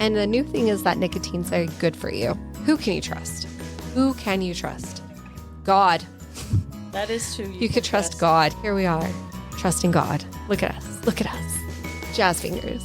And the new thing is that nicotine's very good for you. Who can you trust? Who can you trust? God. That is true. You could trust God. Here we are, trusting God. Look at us. Look at us. Jazz fingers.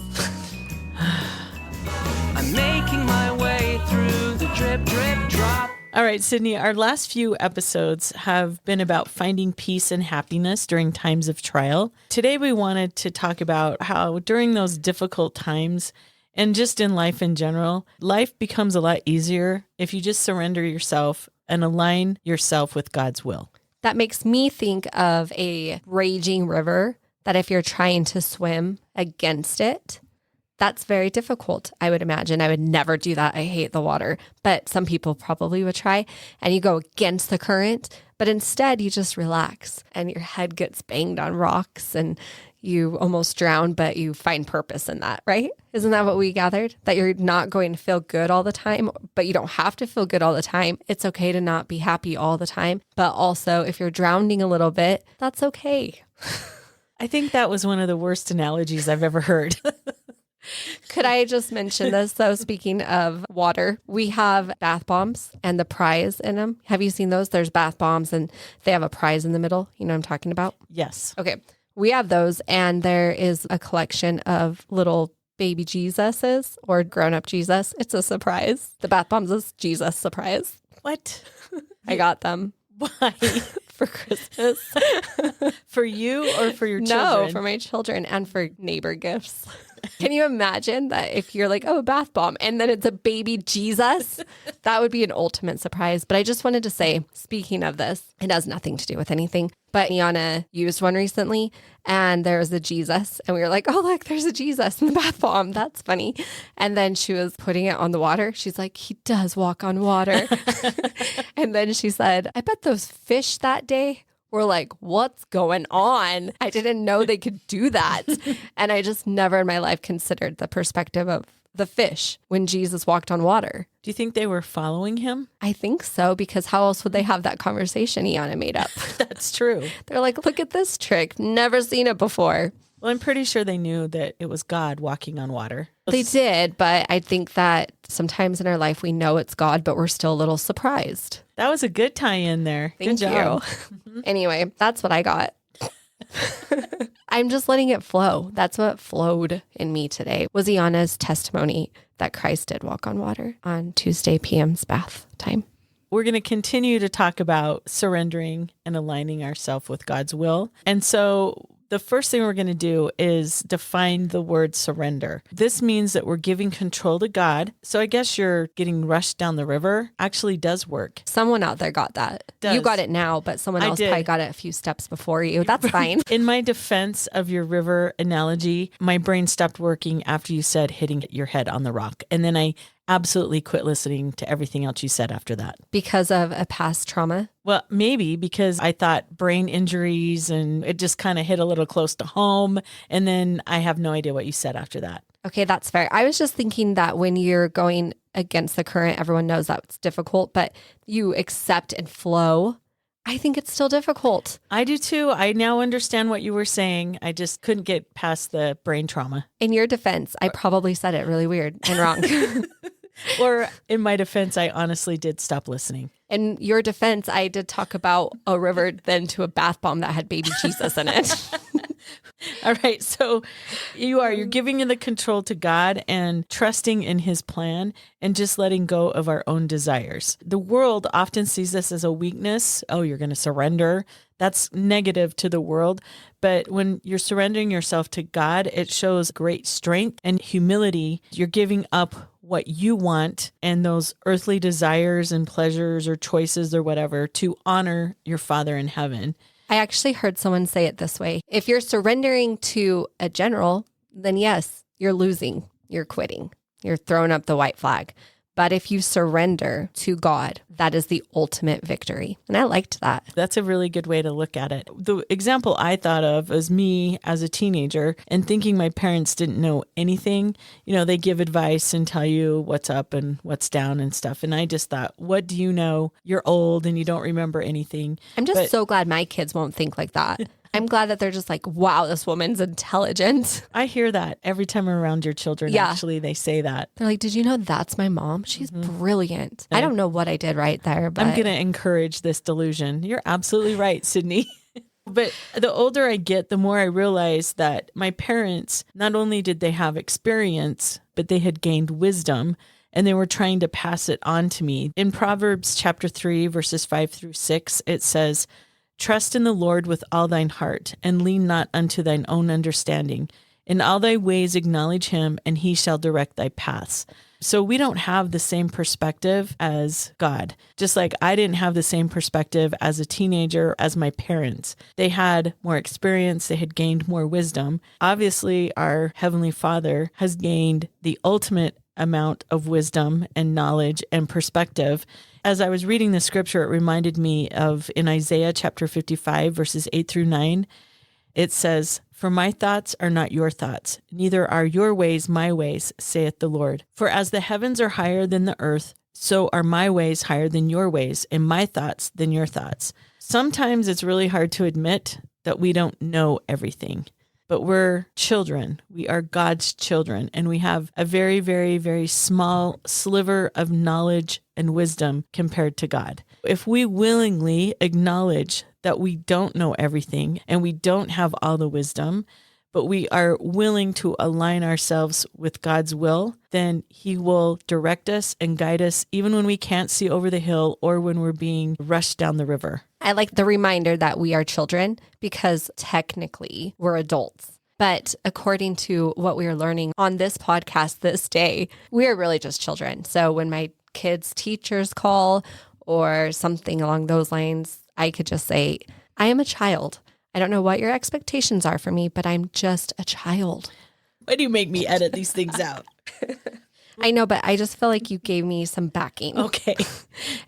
I'm making my way through the drip, drip, drop. All right, Cydni, our last few episodes have been about finding peace and happiness during times of trial. Today, we wanted to talk about how during those difficult times and just in life in general, life becomes a lot easier if you just surrender yourself and align yourself with God's will. That makes me think of a raging river that if you're trying to swim against it, that's very difficult, I would imagine. I would never do that. I hate the water, but some people probably would try. And you go against the current, but instead you just relax and your head gets banged on rocks and you almost drown, but you find purpose in that, right? Isn't that what we gathered? That you're not going to feel good all the time, but you don't have to feel good all the time. It's okay to not be happy all the time. But also, if you're drowning a little bit, that's okay. I think that was one of the worst analogies I've ever heard. Could I just mention this, though? Speaking of water, we have bath bombs and the prize in them. Have you seen those? There's bath bombs and they have a prize in the middle. You know what I'm talking about? Yes. Okay. We have those, and there is a collection of little baby Jesuses or grown-up Jesus. It's a surprise. The bath bombs is Jesus surprise. What? I got them. Why? For Christmas. For you or for your children? No, for my children and for neighbor gifts. Can you imagine that if you're like, oh, a bath bomb, and then it's a baby Jesus? That would be an ultimate surprise. But I just wanted to say, speaking of this, it has nothing to do with anything, but Iana used one recently, and there was a Jesus, and we were like, oh, look, there's a Jesus in the bath bomb. That's funny. And then she was putting it on the water. She's like, he does walk on water. And then she said, I bet those fish that day were like, what's going on? I didn't know they could do that. And I just never in my life considered the perspective of the fish when Jesus walked on water. Do you think they were following him? I think so, because how else would they have that conversation Iana made up? That's true. They're like, look at this trick. Never seen it before. Well, I'm pretty sure they knew that it was God walking on water. They did, but I think that sometimes in our life we know it's God, but we're still a little surprised. That was a good tie-in there. Thank Good job. you. Anyway, that's what I got. I'm just letting it flow. That's what flowed in me today, was Iana's testimony that Christ did walk on water on Tuesday PM's bath time. We're going to continue to talk about surrendering and aligning ourselves with God's will. And so the first thing we're going to do is define the word surrender. This means that we're giving control to God. So I guess you're getting rushed down the river actually does work. Someone out there got that. Does. You got it now, but someone else did. probably got it a few steps before you. That's fine. In my defense of your river analogy, my brain stopped working after you said hitting your head on the rock. And then I absolutely quit listening to everything else you said after that. Because of a past trauma? Well, maybe because I thought brain injuries and it just kind of hit a little close to home. And then I have no idea what you said after that. Okay, that's fair. I was just thinking that when you're going against the current, everyone knows that's difficult, but you accept and flow. I think it's still difficult. I do too. I now understand what you were saying. I just couldn't get past the brain trauma. In your defense, I probably said it really weird and wrong. Or in my defense, I honestly did stop listening. In your defense, I did talk about a river then to a bath bomb that had baby Jesus in it. All right. So you're giving the control to God and trusting in his plan and just letting go of our own desires. The world often sees this as a weakness. Oh, you're going to surrender. That's negative to the world. But when you're surrendering yourself to God, it shows great strength and humility. You're giving up what you want and those earthly desires and pleasures or choices or whatever to honor your Father in heaven. I actually heard someone say it this way. If you're surrendering to a general, then yes, you're losing. You're quitting. You're throwing up the white flag. But if you surrender to God, that is the ultimate victory. And I liked that. That's a really good way to look at it. The example I thought of was me as a teenager and thinking my parents didn't know anything. You know, they give advice and tell you what's up and what's down and stuff. And I just thought, what do you know? You're old and you don't remember anything. I'm just so glad my kids won't think like that. I'm glad that they're just like, wow, this woman's intelligent. I hear that every time I'm around your children. Yeah. Actually, they say that. They're like, did you know that's my mom? She's brilliant. I don't know what I did right there, but I'm going to encourage this delusion. You're absolutely right, Cydni. But the older I get, the more I realize that my parents, not only did they have experience, but they had gained wisdom and they were trying to pass it on to me. In Proverbs chapter 3, verses 5-6, it says, "Trust in the Lord with all thine heart, and lean not unto thine own understanding. In all thy ways acknowledge him, and he shall direct thy paths." So we don't have the same perspective as God. Just like I didn't have the same perspective as a teenager as my parents. They had more experience. They had gained more wisdom. Obviously, our Heavenly Father has gained the ultimate amount of wisdom and knowledge and perspective. As I was reading the scripture, it reminded me of in Isaiah chapter 55, verses 8-9. It says, "For my thoughts are not your thoughts, neither are your ways my ways, saith the Lord. For as the heavens are higher than the earth, so are my ways higher than your ways, and my thoughts than your thoughts." Sometimes it's really hard to admit that we don't know everything, but we're children. We are God's children, and we have a very, very, very small sliver of knowledge and wisdom compared to God. If we willingly acknowledge that we don't know everything and we don't have all the wisdom, but we are willing to align ourselves with God's will, then he will direct us and guide us even when we can't see over the hill or when we're being rushed down the river. I like the reminder that we are children because technically we're adults. But according to what we are learning on this podcast this day, we are really just children. So when my kids' teachers call or something along those lines, I could just say, I am a child. I don't know what your expectations are for me, but I'm just a child. Why do you make me edit these things out? I know, but I just feel like you gave me some backing. Okay.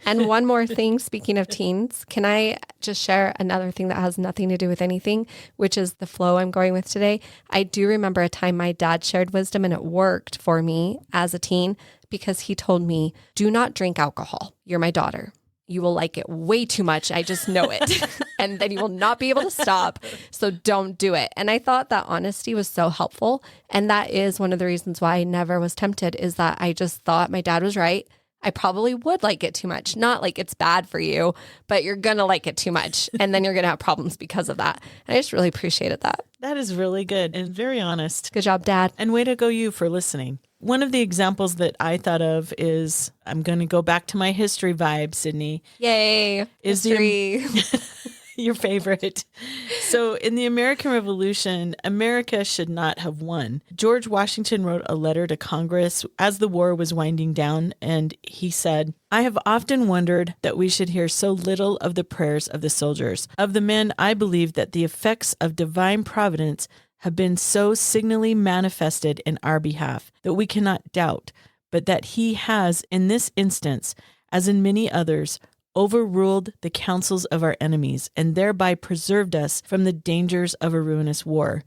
And one more thing, speaking of teens, can I just share another thing that has nothing to do with anything, which is the flow I'm going with today? I do remember a time my dad shared wisdom and it worked for me as a teen because he told me, do not drink alcohol. You're my daughter. You will like it way too much. I just know it. And then you will not be able to stop. So don't do it. And I thought that honesty was so helpful. And that is one of the reasons why I never was tempted is that I just thought my dad was right. I probably would like it too much. Not like it's bad for you, but you're going to like it too much. And then you're going to have problems because of that. And I just really appreciated that. That is really good and very honest. Good job, Dad. And way to go you for listening. One of the examples that I thought of is, I'm going to go back to my history vibe, Cydni. Yay. Is history. Your favorite. So in the American Revolution, America should not have won. George Washington wrote a letter to Congress as the war was winding down, and he said, "I have often wondered that we should hear so little of the prayers of the soldiers. Of the men, I believe that the effects of divine providence have been so signally manifested in our behalf that we cannot doubt, but that he has, in this instance, as in many others, overruled the counsels of our enemies and thereby preserved us from the dangers of a ruinous war."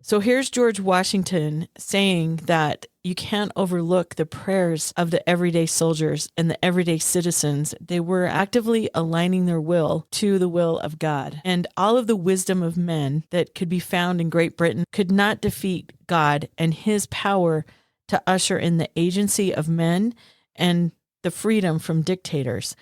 So here's George Washington saying that you can't overlook the prayers of the everyday soldiers and the everyday citizens. They were actively aligning their will to the will of God. And all of the wisdom of men that could be found in Great Britain could not defeat God and his power to usher in the agency of men and the freedom from dictators.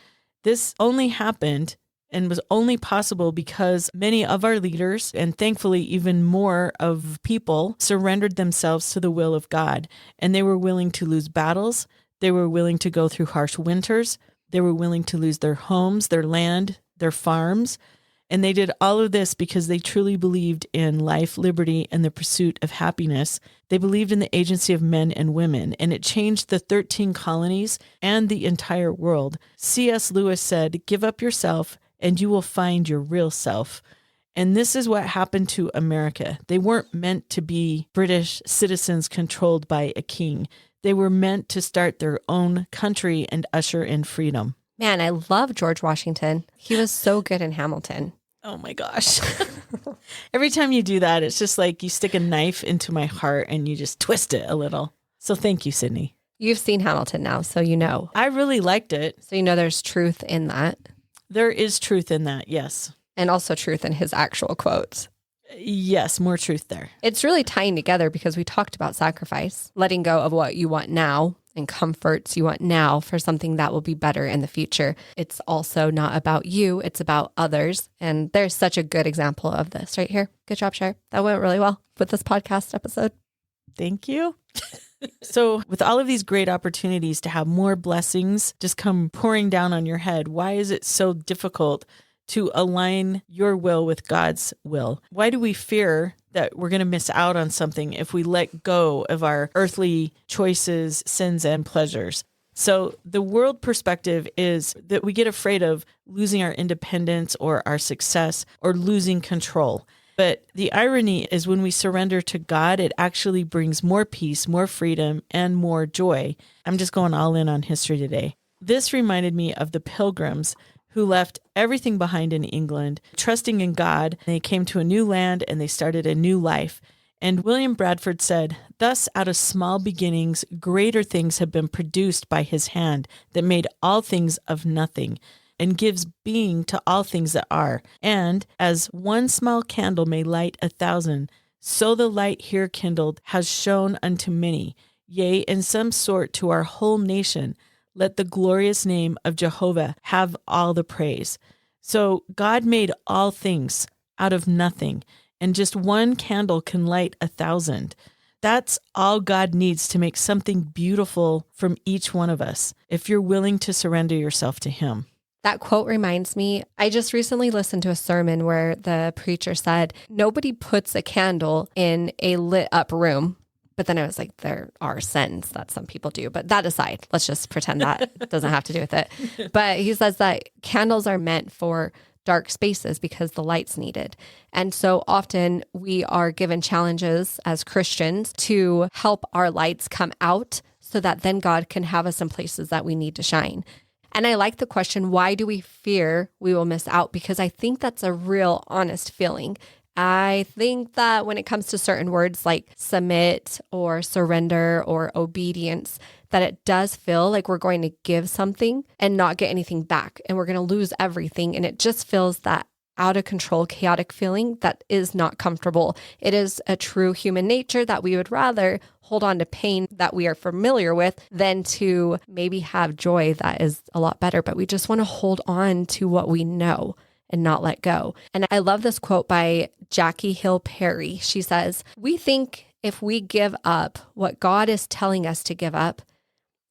This only happened and was only possible because many of our leaders, and thankfully even more of people, surrendered themselves to the will of God. And they were willing to lose battles. They were willing to go through harsh winters. They were willing to lose their homes, their land, their farms. And they did all of this because they truly believed in life, liberty, and the pursuit of happiness. They believed in the agency of men and women, and it changed the 13 colonies and the entire world. C.S. Lewis said, "Give up yourself, and you will find your real self." And this is what happened to America. They weren't meant to be British citizens controlled by a king. They were meant to start their own country and usher in freedom. Man, I love George Washington. He was so good in Hamilton. Oh my gosh. Every time you do that, it's just like you stick a knife into my heart and you just twist it a little. So thank you, Cydni. You've seen Hamilton now, so you know. I really liked it. So you know there's truth in that. There is truth in that, yes. And also truth in his actual quotes. Yes, more truth there. It's really tying together because we talked about sacrifice, letting go of what you want now and comforts you want now for something that will be better in the future. It's also not about you, it's about others. And there's such a good example of this right here. Good job, Sher. That went really well with this podcast episode. Thank you. So with all of these great opportunities to have more blessings just come pouring down on your head, why is it so difficult to align your will with God's will? Why do we fear that we're going to miss out on something if we let go of our earthly choices, sins, and pleasures? So the world perspective is that we get afraid of losing our independence or our success or losing control. But the irony is when we surrender to God, it actually brings more peace, more freedom, and more joy. I'm just going all in on history today. This reminded me of the Pilgrims who left everything behind in England, trusting in God. They came to a new land and they started a new life. And William Bradford said, "Thus out of small beginnings, greater things have been produced by his hand that made all things of nothing, and gives being to all things that are. And as one small candle may light 1,000, so the light here kindled has shone unto many, yea, in some sort to our whole nation. Let the glorious name of Jehovah have all the praise." So God made all things out of nothing, and just one candle can light 1,000. That's all God needs to make something beautiful from each one of us, if you're willing to surrender yourself to Him. That quote reminds me, I just recently listened to a sermon where the preacher said, nobody puts a candle in a lit up room. But then I was like, there are scents that some people do. But that aside, let's just pretend that doesn't have to do with it. But he says that candles are meant for dark spaces because the light's needed. And so often we are given challenges as Christians to help our lights come out so that then God can have us in places that we need to shine. And I like the question, why do we fear we will miss out? Because I think that's a real honest feeling. I think that when it comes to certain words like submit or surrender or obedience, that it does feel like we're going to give something and not get anything back. And we're going to lose everything. And it just feels that out of control, chaotic feeling that is not comfortable. It is a true human nature that we would rather hold on to pain that we are familiar with than to maybe have joy that is a lot better. But we just want to hold on to what we know and not let go. And I love this quote by Jackie Hill Perry. She says, "We think if we give up what God is telling us to give up,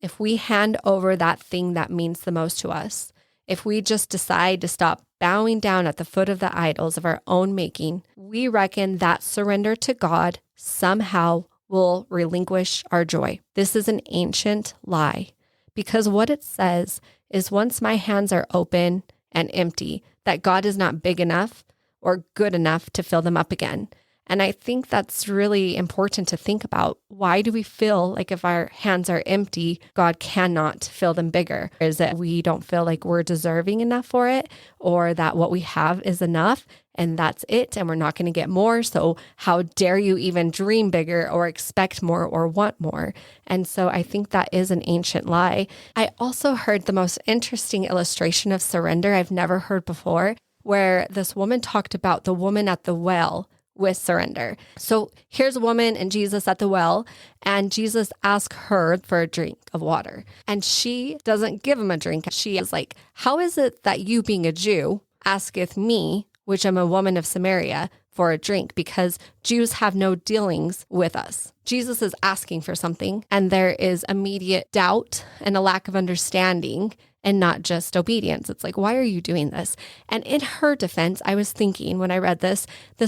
if we hand over that thing that means the most to us, if we just decide to stop bowing down at the foot of the idols of our own making, we reckon that surrender to God somehow will relinquish our joy. This is an ancient lie, because what it says is once my hands are open and empty, that God is not big enough or good enough to fill them up again." And I think that's really important to think about. Why do we feel like if our hands are empty, God cannot fill them bigger? Is it we don't feel like we're deserving enough for it, or that what we have is enough and that's it and we're not going to get more? So how dare you even dream bigger or expect more or want more? And so I think that is an ancient lie. I also heard the most interesting illustration of surrender I've never heard before, where this woman talked about the woman at the well with surrender. So here's a woman and Jesus at the well, and Jesus asks her for a drink of water, and she doesn't give him a drink. She is like, "How is it that you, being a Jew, asketh me, which am a woman of Samaria, for a drink? Because Jews have no dealings with us." Jesus is asking for something, and there is immediate doubt and a lack of understanding and not just obedience. It's like, why are you doing this? And in her defense, I was thinking when I read this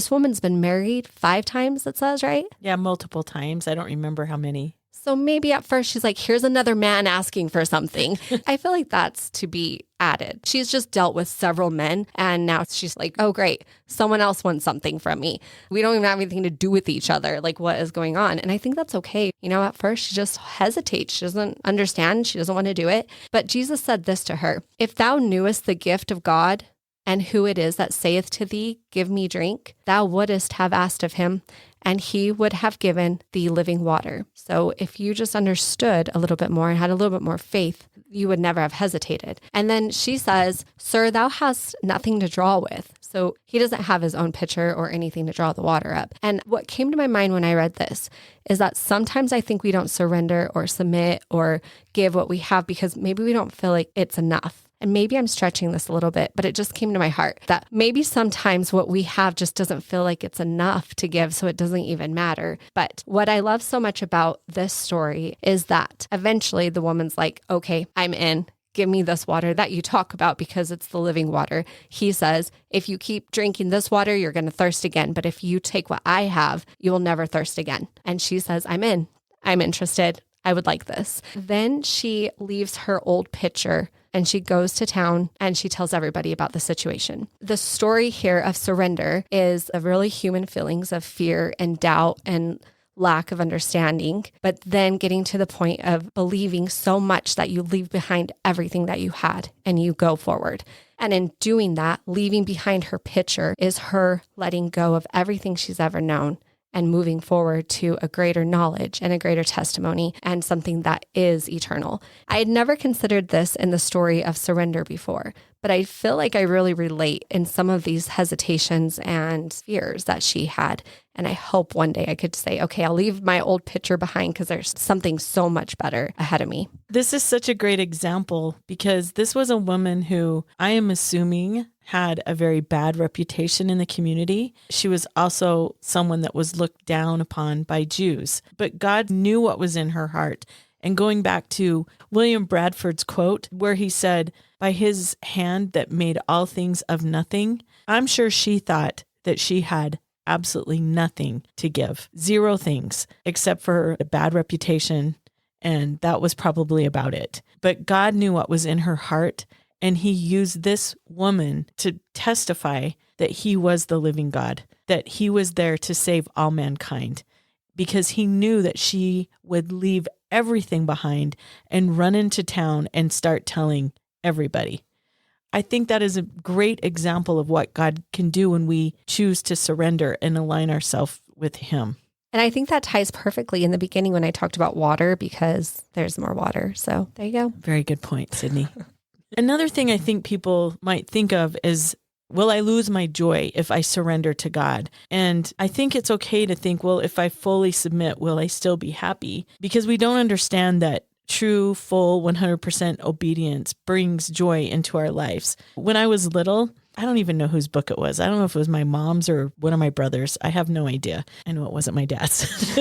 woman's been married 5 times, it says, right? Yeah, multiple times. I don't remember how many. So maybe at first she's like, here's another man asking for something. I feel like that's to be added. She's just dealt with several men, and now she's like, oh, great, someone else wants something from me. We don't even have anything to do with each other. Like, what is going on? And I think that's okay. You know, at first she just hesitates. She doesn't understand. She doesn't want to do it. But Jesus said this to her: "If thou knewest the gift of God and who it is that saith to thee, give me drink, thou wouldest have asked of him, and he would have given thee living water. So if you just understood a little bit more and had a little bit more faith, you would never have hesitated. And then she says, sir, thou hast nothing to draw with. So he doesn't have his own pitcher or anything to draw the water up. And what came to my mind when I read this is that sometimes I think we don't surrender or submit or give what we have because maybe we don't feel like it's enough. And maybe I'm stretching this a little bit, but it just came to my heart that maybe sometimes what we have just doesn't feel like it's enough to give, so it doesn't even matter. But what I love so much about this story is that eventually the woman's like, okay, I'm in. Give me this water that you talk about because it's the living water. He says, if you keep drinking this water, you're going to thirst again. But if you take what I have, you will never thirst again. And she says, I'm in. I'm interested. I would like this. Then she leaves her old pitcher and she goes to town and she tells everybody about the situation. The story here of surrender is of really human feelings of fear and doubt and lack of understanding, but then getting to the point of believing so much that you leave behind everything that you had and you go forward. And in doing that, leaving behind her pitcher is her letting go of everything she's ever known and moving forward to a greater knowledge and a greater testimony and something that is eternal. I had never considered this in the story of surrender before, but I feel like I really relate in some of these hesitations and fears that she had. And I hope one day I could say, okay, I'll leave my old picture behind because there's something so much better ahead of me. This is such a great example because this was a woman who I am assuming had a very bad reputation in the community. She was also someone that was looked down upon by Jews, but God knew what was in her heart. And going back to William Bradford's quote, where he said, by his hand that made all things of nothing, I'm sure she thought that she had absolutely nothing to give, zero things, except for a bad reputation. And that was probably about it. But God knew what was in her heart. And he used this woman to testify that he was the living God, that he was there to save all mankind, because he knew that she would leave everything behind and run into town and start telling everybody. I think that is a great example of what God can do when we choose to surrender and align ourselves with him. And I think that ties perfectly in the beginning when I talked about water because there's more water. So there you go. Very good point, Cydni. Another thing I think people might think of is, will I lose my joy if I surrender to God? And I think it's okay to think, well, if I fully submit, will I still be happy? Because we don't understand that true, full, 100% obedience brings joy into our lives. When I was little, I don't even know whose book it was. I don't know if it was my mom's or one of my brothers. I have no idea. I know it wasn't my dad's.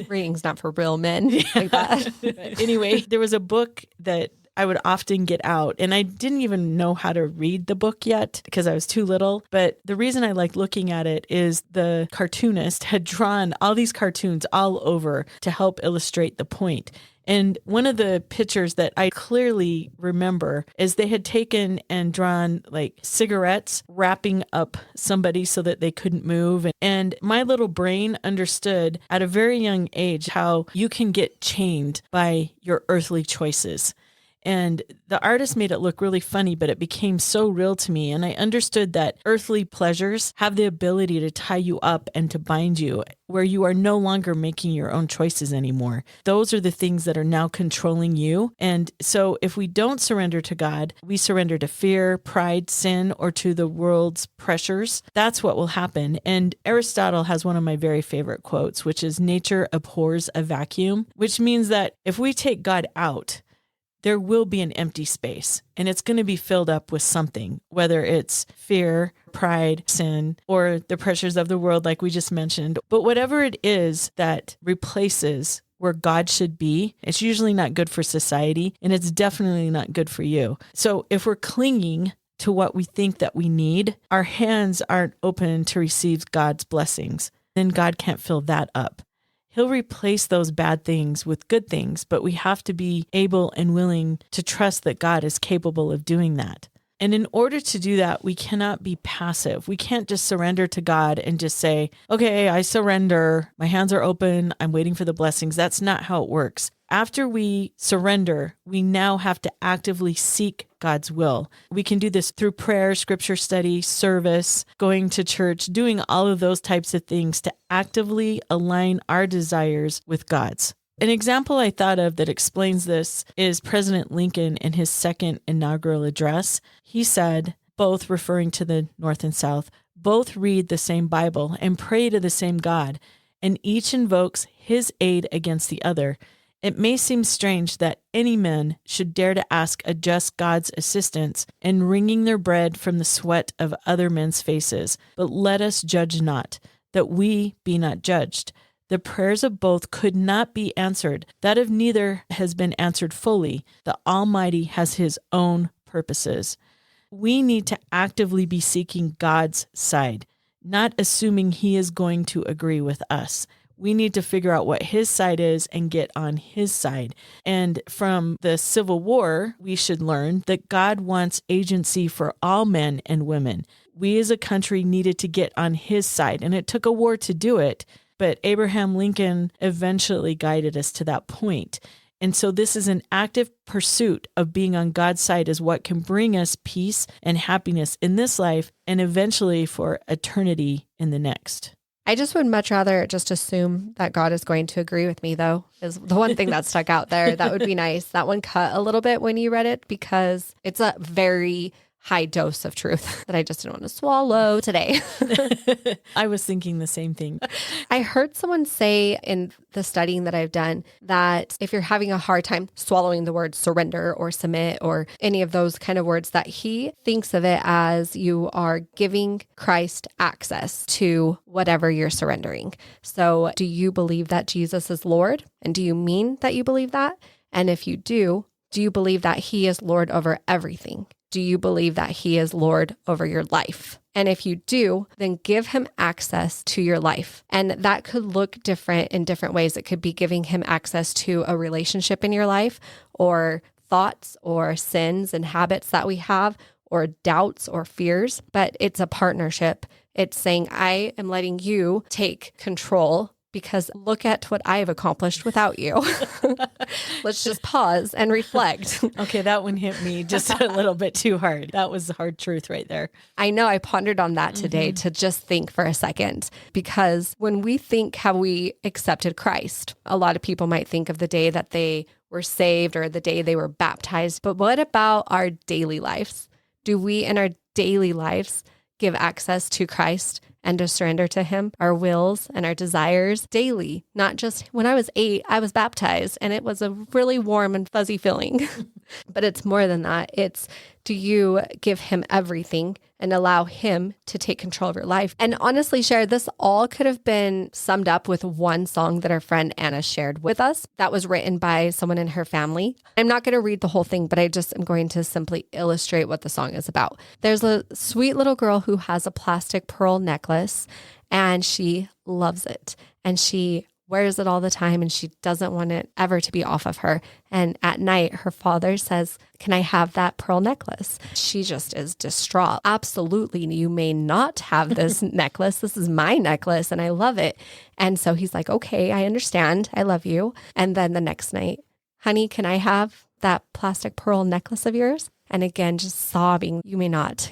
Reading's not for real men like that. Anyway, there was a book that I would often get out, and I didn't even know how to read the book yet because I was too little. But the reason I liked looking at it is the cartoonist had drawn all these cartoons all over to help illustrate the point. And one of the pictures that I clearly remember is they had taken and drawn like cigarettes wrapping up somebody so that they couldn't move. And my little brain understood at a very young age how you can get chained by your earthly choices. And the artist made it look really funny, but it became so real to me. And I understood that earthly pleasures have the ability to tie you up and to bind you, where you are no longer making your own choices anymore. Those are the things that are now controlling you. And so if we don't surrender to God, we surrender to fear, pride, sin, or to the world's pressures. That's what will happen. And Aristotle has one of my very favorite quotes, which is, nature abhors a vacuum, which means that if we take God out, there will be an empty space, and it's going to be filled up with something, whether it's fear, pride, sin, or the pressures of the world, like we just mentioned. But whatever it is that replaces where God should be, it's usually not good for society, and it's definitely not good for you. So if we're clinging to what we think that we need, our hands aren't open to receive God's blessings, then God can't fill that up. He'll replace those bad things with good things, but we have to be able and willing to trust that God is capable of doing that. And in order to do that, we cannot be passive. We can't just surrender to God and just say, okay, I surrender. My hands are open. I'm waiting for the blessings. That's not how it works. after we surrender, we now have to actively seek God's will. We can do this through prayer, scripture study, service, going to church, doing all of those types of things to actively align our desires with God's. An example I thought of that explains this is President Lincoln in his second inaugural address. He said, both referring to the North and South, both read the same Bible and pray to the same God, and each invokes his aid against the other. It may seem strange that any men should dare to ask a just God's assistance in wringing their bread from the sweat of other men's faces, but let us judge not, that we be not judged. The prayers of both could not be answered. That of neither has been answered fully. The Almighty has his own purposes. We need to actively be seeking God's side, not assuming he is going to agree with us. We need to figure out what his side is and get on his side. And from the Civil War, we should learn that God wants agency for all men and women. We as a country needed to get on his side, and it took a war to do it. But Abraham Lincoln eventually guided us to that point. And so this is an active pursuit of being on God's side is what can bring us peace and happiness in this life and eventually for eternity in the next. I just would much rather just assume that God is going to agree with me, though, is the one thing that stuck out there. That would be nice. That one cut a little bit when you read it because it's a very high dose of truth that I just didn't want to swallow today. I was thinking the same thing. I heard someone say in the studying that I've done that if you're having a hard time swallowing the word surrender or submit or any of those kind of words, that he thinks of it as you are giving Christ access to whatever you're surrendering. So do you believe that Jesus is Lord? And do you mean that you believe that? And if you do you believe that he is Lord over everything? Do you believe that he is Lord over your life? And if you do, then give him access to your life. And that could look different in different ways. It could be giving him access to a relationship in your life, or thoughts or sins and habits that we have, or doubts or fears. But it's a partnership. It's saying, I am letting you take control because look at what I have accomplished without you. Let's just pause and reflect. Okay, that one hit me just a little bit too hard. That was the hard truth right there. I know I pondered on that today to just think for a second, because when we think, have we accepted Christ? A lot of people might think of the day that they were saved or the day they were baptized. But what about our daily lives? Do we in our daily lives give access to Christ and to surrender to him, our wills and our desires daily? Not just when I was 8, I was baptized and it was a really warm and fuzzy feeling, but it's more than that. It's, do you give him everything and allow him to take control of your life? And honestly, Sher, this all could have been summed up with one song that our friend Anna shared with us that was written by someone in her family. I'm not going to read the whole thing, but I just am going to simply illustrate what the song is about. There's a sweet little girl who has a plastic pearl necklace and she loves it. And she wears it all the time and she doesn't want it ever to be off of her. And at night, her father says, can I have that pearl necklace? She just is distraught. Absolutely, you may not have this necklace. This is my necklace and I love it. And so he's like, okay, I understand. I love you. And then the next night, honey, can I have that plastic pearl necklace of yours? And again, just sobbing, you may not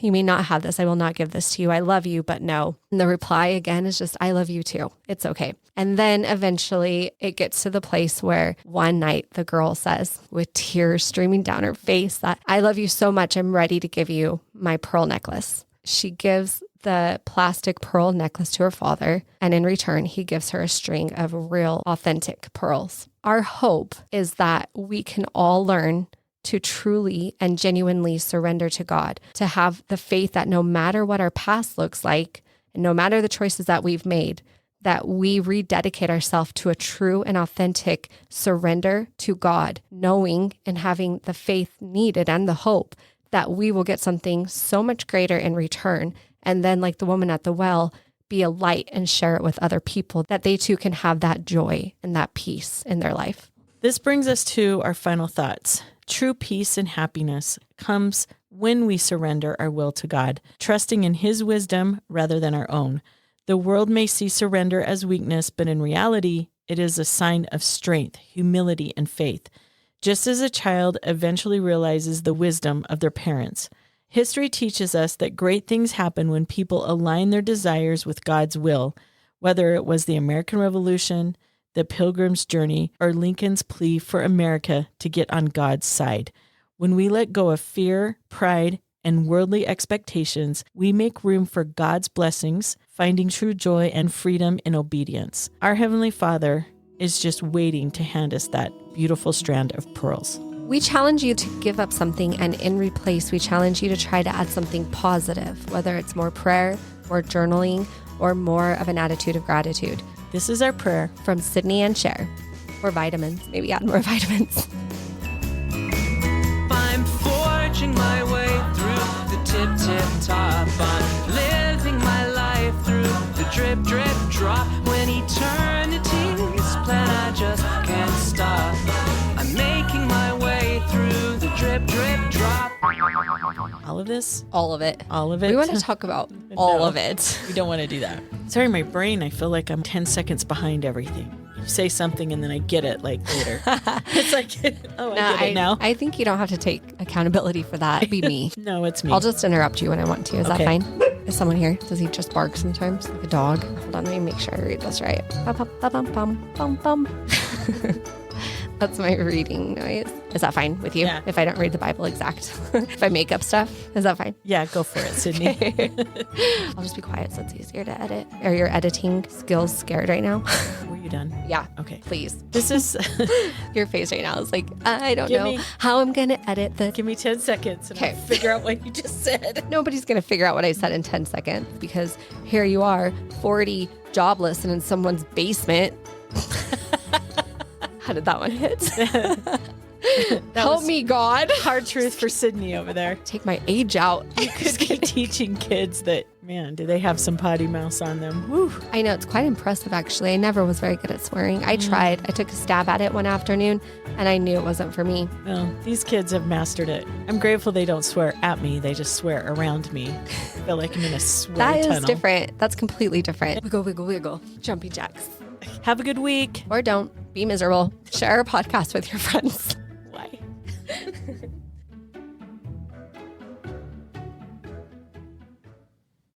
have this. I will not give this to you. I love you, but no. And the reply again is just, I love you too. It's okay. And then eventually it gets to the place where one night the girl says with tears streaming down her face that I love you so much. I'm ready to give you my pearl necklace. She gives the plastic pearl necklace to her father. And in return, he gives her a string of real authentic pearls. Our hope is that we can all learn to truly and genuinely surrender to God, to have the faith that no matter what our past looks like, and no matter the choices that we've made, that we rededicate ourselves to a true and authentic surrender to God, knowing and having the faith needed and the hope that we will get something so much greater in return. And then, like the woman at the well, be a light and share it with other people, that they too can have that joy and that peace in their life. This brings us to our final thoughts. True peace and happiness comes when we surrender our will to God, trusting in his wisdom rather than our own. The world may see surrender as weakness, but in reality, It is a sign of strength, humility, and faith, just as a child eventually realizes the wisdom of their parents. History teaches us that great things happen when people align their desires with God's will, whether it was the American Revolution, the Pilgrim's Journey, or Lincoln's plea for America to get on God's side. When we let go of fear, pride, and worldly expectations, we make room for God's blessings, finding true joy and freedom in obedience. Our Heavenly Father is just waiting to hand us that beautiful strand of pearls. We challenge you to give up something, and in replace, we challenge you to try to add something positive, whether it's more prayer, more journaling, or more of an attitude of gratitude. This is our prayer. From Cydni and Sher. Or vitamins. Maybe add more vitamins. I'm forging my way through the tip top. I'm living my life through the drip drop. When eternity's plan, I just can't stop. I'm making my way through the drip drop. All of this? All of it. All of it? We want to talk about all No. of it. We don't want to do that. Sorry, my brain, I feel like I'm 10 seconds behind everything. You say something and then I get it like later. It's like, oh, I get it now. I think you don't have to take accountability for that. It'd be me. No, it's me. I'll just interrupt you when I want to. Is Okay. that fine? Is someone here? Does he just bark sometimes like a dog? Hold on, let me make sure I read this right. Bum, bum, bum, bum, bum, bum. That's my reading noise. Is that fine with you? Yeah. If I don't read the Bible exact? If I make up stuff, is that fine? Yeah, go for it, Cydni. I'll just be quiet so it's easier to edit. Are your editing skills scared right now? Were you done? Yeah. Okay. Please. This is, Your face right now is like, I don't Give know me- how I'm going to edit this. give me 10 seconds and Okay. I'll figure out what you just said. Nobody's going to figure out what I said in 10 seconds because here you are, 40, jobless, and in someone's basement. How did that one hit? Help was- me, God. Hard truth for Cydni over there. Take my age out. Could be teaching kids that, man, do they have some potty mouse on them? Woo. I know, it's quite impressive, actually. I never was very good at swearing. I tried. I took a stab at it one afternoon, and I knew it wasn't for me. Well, these kids have mastered it. I'm grateful they don't swear at me. They just swear around me. I feel like I'm in a swear That tunnel. is different. That's completely different. Wiggle, wiggle, wiggle. Jumpy jacks. Have a good week. Or don't. Be miserable. Share our podcast with your friends. Why?